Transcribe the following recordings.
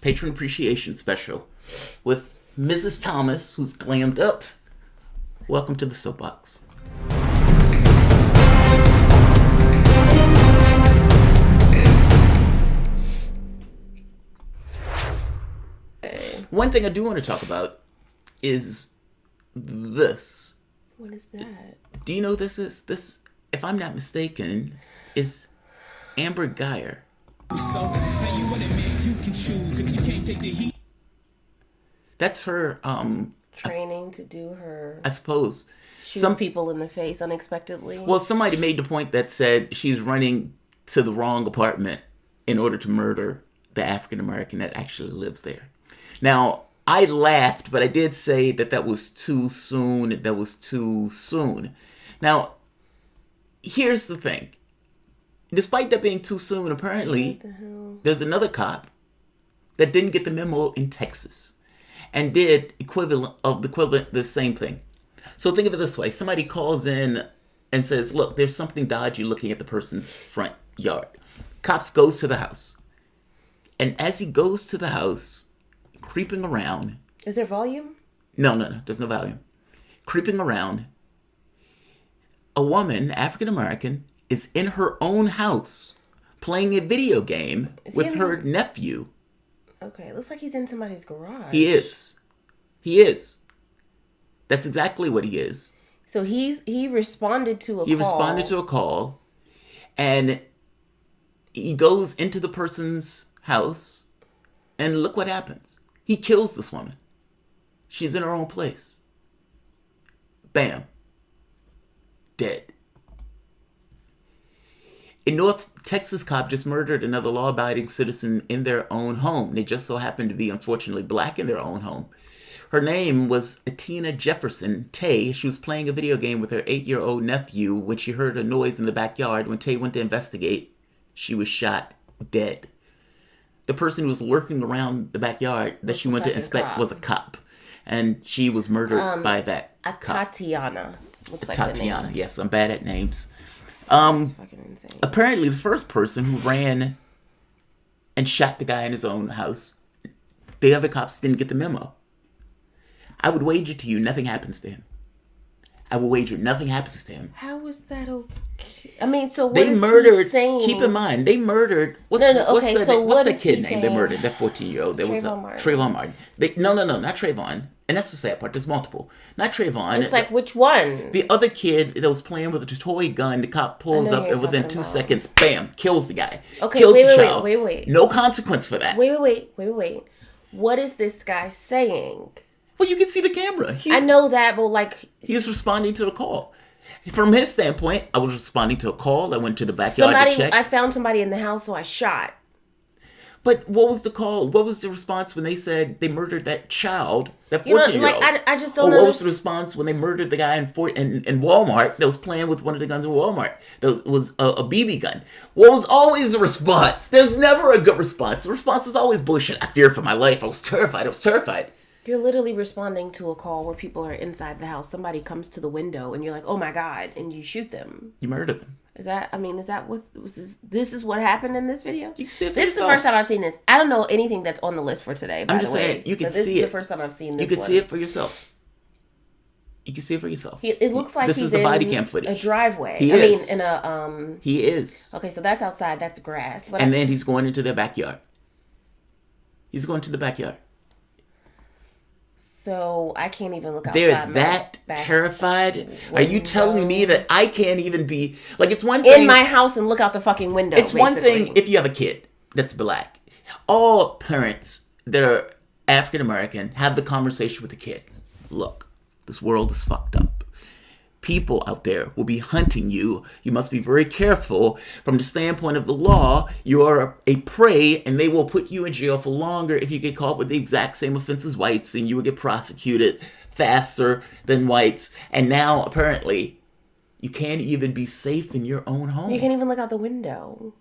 Patron Appreciation Special with Mrs. Thomas, who's glammed up. Welcome to the Soapbox. One thing I do want to talk about is this. What is that? Do you know this is? This, if I'm not mistaken, is Amber Geyer. That's her training to do her, I suppose, shoot people in the face unexpectedly. Well, somebody made the point that said she's running to the wrong apartment in order to murder the African American that actually lives there. Now, I laughed, but I did say that was too soon. That was too soon. Now, here's the thing. Despite that being too soon, apparently, there's another cop that didn't get the memo in Texas and did the same thing. So think of it this way. Somebody calls in and says, look, there's something dodgy looking at the person's front yard. Cops goes to the house. And as he goes to the house, creeping around. Is there volume? No. There's no volume. Creeping around, a woman, African American, is in her own house playing a video game with her nephew. Okay, it looks like he's in somebody's garage. He is. That's exactly what he is. So he responded to a call. He responded to a call, and he goes into the person's house, and look what happens. He kills this woman. She's in her own place. Bam. Dead. A North Texas cop just murdered another law-abiding citizen in their own home. They just so happened to be, unfortunately, black in their own home. Her name was Atatiana Jefferson, Tay. She was playing a video game with her 8-year-old nephew when she heard a noise in the backyard. When Tay went to investigate, she was shot dead. The person who was lurking around the backyard that she went to inspect was a cop. And she was murdered by that Atatiana. Looks like Atatiana, yes. I'm bad at names. That's fucking insane. Apparently, the first person who ran and shot the guy in his own house, the other cops didn't get the memo. I would wager to you nothing happens to him. I would wager nothing happens to him. How is that okay? I mean, so what they is murdered, he saying? Keep in mind, they murdered... What's that kid name they murdered? That 14-year-old. Trayvon Martin. No, not Trayvon. And that's the sad part. There's multiple. Not Trayvon. It's like, which one? The other kid that was playing with a toy gun, the cop pulls up and within 2 seconds, bam, kills the guy. Okay, kills the child. Wait. No consequence for that. Wait. What is this guy saying? Well, you can see the camera. I know that, but like... He's responding to the call. From his standpoint, I was responding to a call. I went to the backyard to check. I found somebody in the house, so I shot. But what was the call? What was the response when they said they murdered that child, that 14-year-old? I just don't know. What was the response when they murdered the guy in Walmart that was playing with one of the guns in Walmart? That was a BB gun. What was always the response? There's never a good response. The response is always bullshit. I fear for my life. I was terrified. You're literally responding to a call where people are inside the house. Somebody comes to the window and you're like, oh my God, and you shoot them. You murder them. Is that this is what happened in this video? You can see it for This is the first time I've seen this. I don't know anything that's on the list for today, by I'm just the way. saying, you can see it. This is the first time I've seen this. You can see it for yourself. It looks like this is the body cam footage. A driveway. He is. He is. Okay, so that's outside. That's grass. And then he's going into their backyard. So I can't even look outside. They're that terrified. Are you telling me that I can't even be like? It's one thing in my house and look out the fucking window. It's one thing if you have a kid that's black. All parents that are African American have the conversation with the kid. Look, this world is fucked up. People out there will be hunting you. You must be very careful. From the standpoint of the law, you are a prey, and they will put you in jail for longer if you get caught with the exact same offense as whites, and you will get prosecuted faster than whites. And now, apparently, you can't even be safe in your own home. You can't even look out the window.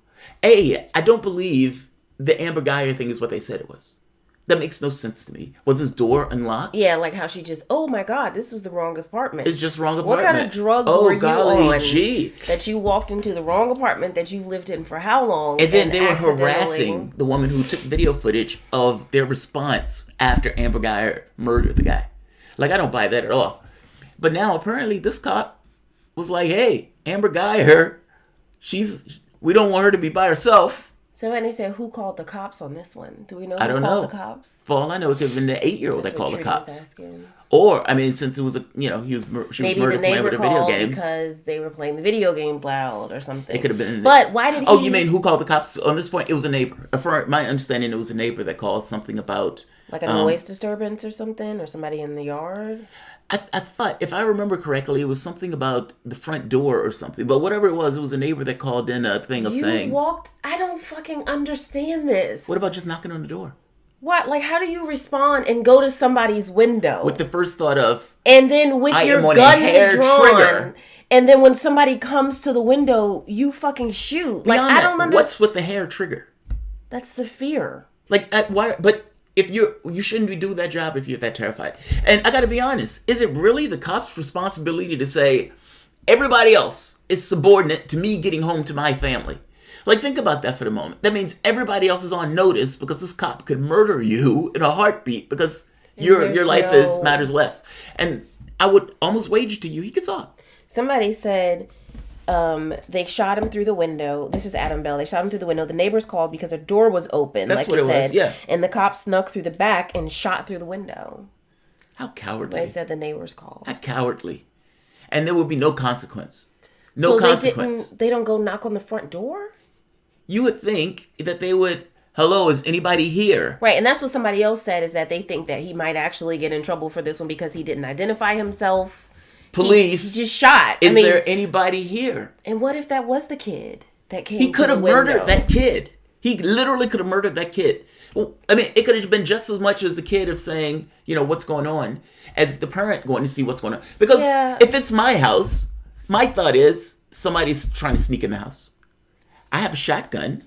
I don't believe the Amber Geyer thing is what they said it was. That makes no sense to me. Was his door unlocked? Yeah, like how she just, oh my God, this was the wrong apartment. It's just wrong apartment. What kind of drugs were you on gee. that you walked into the wrong apartment that you've lived in for how long? And then they were harassing the woman who took video footage of their response after Amber Guyger murdered the guy. Like, I don't buy that at all. But now apparently this cop was like, hey, Amber Guyger, we don't want her to be by herself. Somebody said, who called the cops on this one? Do we know I who don't called know. the cops? For all I know, it could have been the 8-year-old that called the cops. Asking. Or, I mean, since it was she was maybe murdered playing with the video games. Because they were playing the video games loud or something. It could have been. But why did he... Oh, you mean who called the cops? On this point, it was a neighbor. For my understanding, it was a neighbor that called something about... Like a noise disturbance or something? Or somebody in the yard? I thought, if I remember correctly, it was something about the front door or something. But whatever it was a neighbor that called in a thing of saying... I don't fucking understand this. What about just knocking on the door? What? Like, how do you respond and go to somebody's window? With the first thought of... And then with your gun drawn... Trigger. And then when somebody comes to the window, you fucking shoot. Like, I don't understand. What's with the hair trigger? That's the fear. Like, why... But... If you shouldn't be doing that job if you're that terrified. And I got to be honest, is it really the cop's responsibility to say everybody else is subordinate to me getting home to my family? Like, think about that for the moment. That means everybody else is on notice because this cop could murder you in a heartbeat because your life matters less. And I would almost wager to you he gets off. Somebody said they shot him through the window. This is Adam Bell. They shot him through the window. The neighbors called because a door was open. That's like what it was, yeah. And the cop snuck through the back and shot through the window. How cowardly. They said the neighbors called. How cowardly. And there would be no consequence. No consequence. They don't go knock on the front door? You would think that they would... Hello, is anybody here? Right, and that's what somebody else said, is that they think that he might actually get in trouble for this one because he didn't identify himself. Police. He just shot. Is there anybody here? And what if that was the kid that came? He could have murdered that kid. He literally could have murdered that kid. Well, I mean, it could have been just as much as the kid of saying, what's going on, as the parent going to see what's going on. Because if it's my house, my thought is somebody's trying to sneak in the house. I have a shotgun.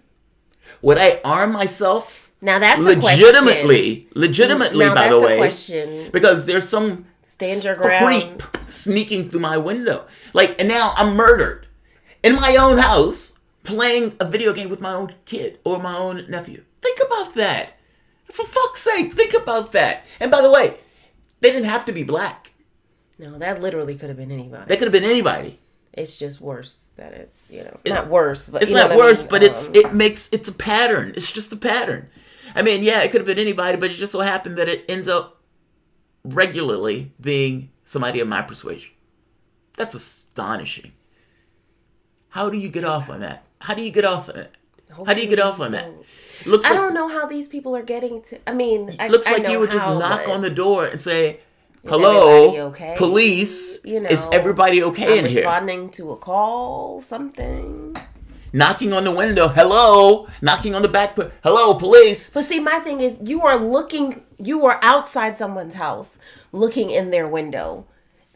Would I arm myself? Now that's legitimately, now by the way, a question. Because there's some stand your ground creep sneaking through my window. And now I'm murdered in my own house playing a video game with my own kid or my own nephew. Think about that. For fuck's sake, think about that. And by the way, they didn't have to be black. No, that literally could have been anybody. They could have been anybody. It's just worse that not worse, but it's not worse, but it's a pattern. It's just a pattern. I mean, yeah, it could have been anybody, but it just so happened that it ends up regularly being somebody of my persuasion. That's astonishing. How do you get off on that? How do you get off on that? How do you get off on that? I don't know how these people are getting to. I mean, it looks like you would just knock on the door and say, "Hello, okay? Police. Is everybody okay in here?" Responding to a call, something. Knocking on the window, hello. Knocking on the back, hello, police. But see, my thing is, you are outside someone's house, looking in their window.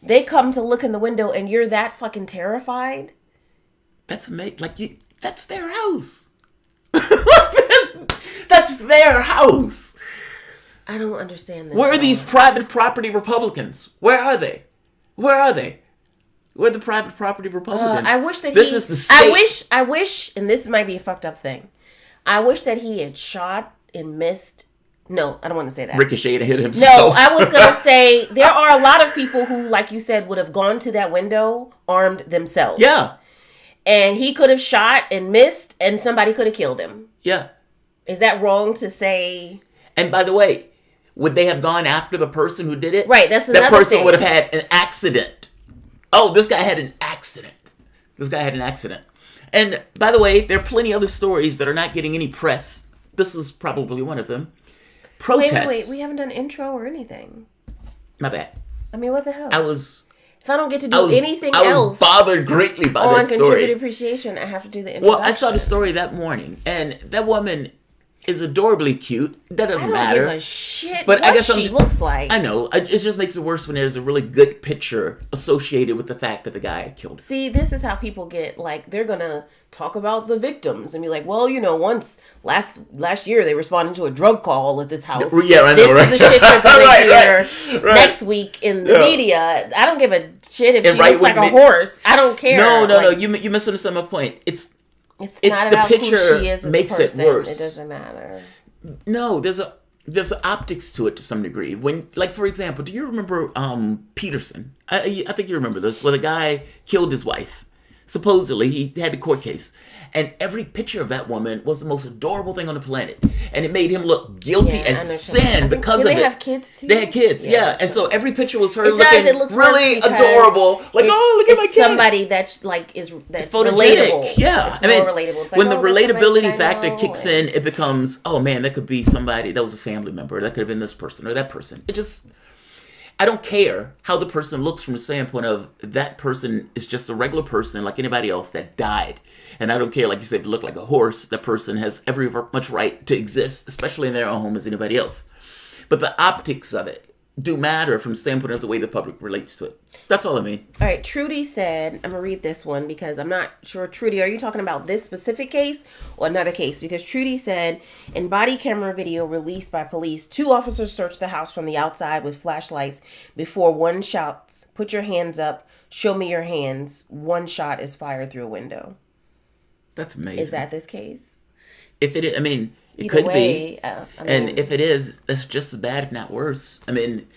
They come to look in the window, and you're that fucking terrified. That's amazing. That's their house. That's their house. I don't understand this. Where are these private property Republicans? Where are they? Where are they? Where are the private property Republicans? I wish that this is the state. I wish, and this might be a fucked up thing. I wish that he had shot and missed. No, I don't want to say that. Ricocheted and hit himself. No, I was going to say there are a lot of people who, like you said, would have gone to that window armed themselves. Yeah. And he could have shot and missed, and somebody could have killed him. Yeah. Is that wrong to say? And by the way, would they have gone after the person who did it? Right, that's another thing. That person would have had an accident. Oh, this guy had an accident. This guy had an accident. And by the way, there are plenty other stories that are not getting any press. This is probably one of them. Protests. Wait. We haven't done intro or anything. My bad. I mean, what the hell? If I don't get to do anything else, I was bothered greatly by that story. On contributed appreciation, I have to do the intro. Well, I saw the story that morning, and that woman, is adorably cute. That doesn't matter. I don't give a shit but what I guess she looks like. I know. It just makes it worse when there's a really good picture associated with the fact that the guy killed her. See, this is how people get, like, they're gonna talk about the victims and be like, well, once last year they responded to a drug call at this house. Yeah, I know, this right? is the shit you're gonna right, hear right. next week in the media. I don't give a shit if she right looks like a horse. I don't care. No. You misunderstand my point. It's not the about picture who she is as makes a person. it worse. It doesn't matter. No, there's optics to it to some degree. When, like, for example, do you remember Peterson? I think you remember this, where the guy killed his wife. Supposedly, he had the court case. And every picture of that woman was the most adorable thing on the planet. And it made him look guilty and sin because of it. Did they have kids too? They had kids, yeah. And so every picture was her it looking looks really adorable. Like, oh, look at my kid. Somebody that's relatable. Yeah. It's more relatable. It's like, when the relatability factor kicks in, it becomes, oh man, that could be somebody that was a family member. That could have been this person or that person. It just... I don't care how the person looks from the standpoint of that person is just a regular person like anybody else that died. And I don't care, like you said, if you look like a horse, that person has every much right to exist, especially in their own home as anybody else. But the optics of it do matter from the standpoint of the way the public relates to it. That's all I mean. All right, Trudy said, I'm going to read this one because I'm not sure. Trudy, are you talking about this specific case or another case? Because Trudy said, in body camera video released by police, 2 officers searched the house from the outside with flashlights before one shouts, "Put your hands up, show me your hands." One shot is fired through a window. That's amazing. Is that this case? If it is, I mean, it Either could way, be. And if it is, that's just as bad, if not worse. I mean...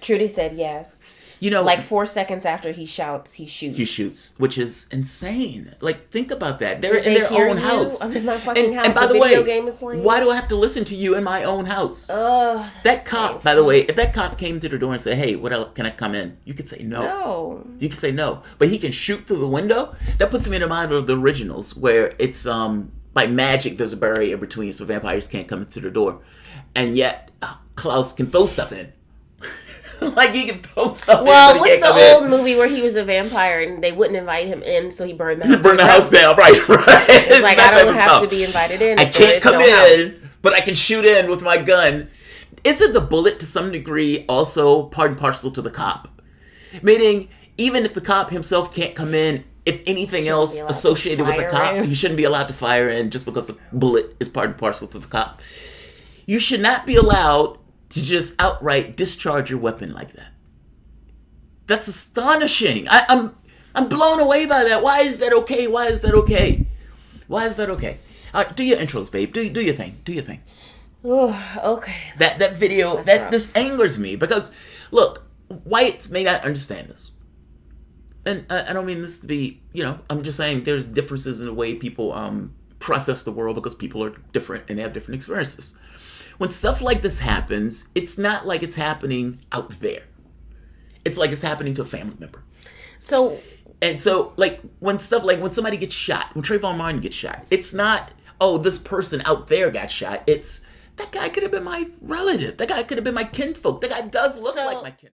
Trudy said yes. Like 4 seconds after he shouts, he shoots. He shoots, which is insane. Like, think about that. They're Did in their own house. I'm in my fucking house. And by the video way, game is playing. Why do I have to listen to you in my own house? That cop, painful. by the way, if that cop came to the door and said, "Hey, what else can I come in?" You could say no. No. You could say no. But he can shoot through the window. That puts me in the mind of the originals, where it's by magic there's a barrier between, so vampires can't come into the door, and yet Klaus can throw stuff in. Like, he can throw stuff in. Well, what's the old movie where he was a vampire and they wouldn't invite him in, so he burned the house down? Burn the house down, right. It's like, I don't have to be invited in. I can't come in, but I can shoot in with my gun. Isn't the bullet, to some degree, also part and parcel to the cop? Meaning, even if the cop himself can't come in, if anything else associated with the cop, he shouldn't be allowed to fire in just because the bullet is part and parcel to the cop. You should not be allowed to just outright discharge your weapon like that. That's astonishing. I'm blown away by that. Why is that okay? Why is that okay? Why is that okay? Do your intros, babe. Do your thing. Do your thing. Okay. That video, this angers me because, look, whites may not understand this. And I don't mean this to be, I'm just saying there's differences in the way people process the world because people are different and they have different experiences. When stuff like this happens, it's not like it's happening out there. It's like it's happening to a family member. So, like, when somebody gets shot, when Trayvon Martin gets shot, it's not, oh, this person out there got shot. It's, that guy could have been my relative. That guy could have been my kinfolk. That guy does look like my kinfolk.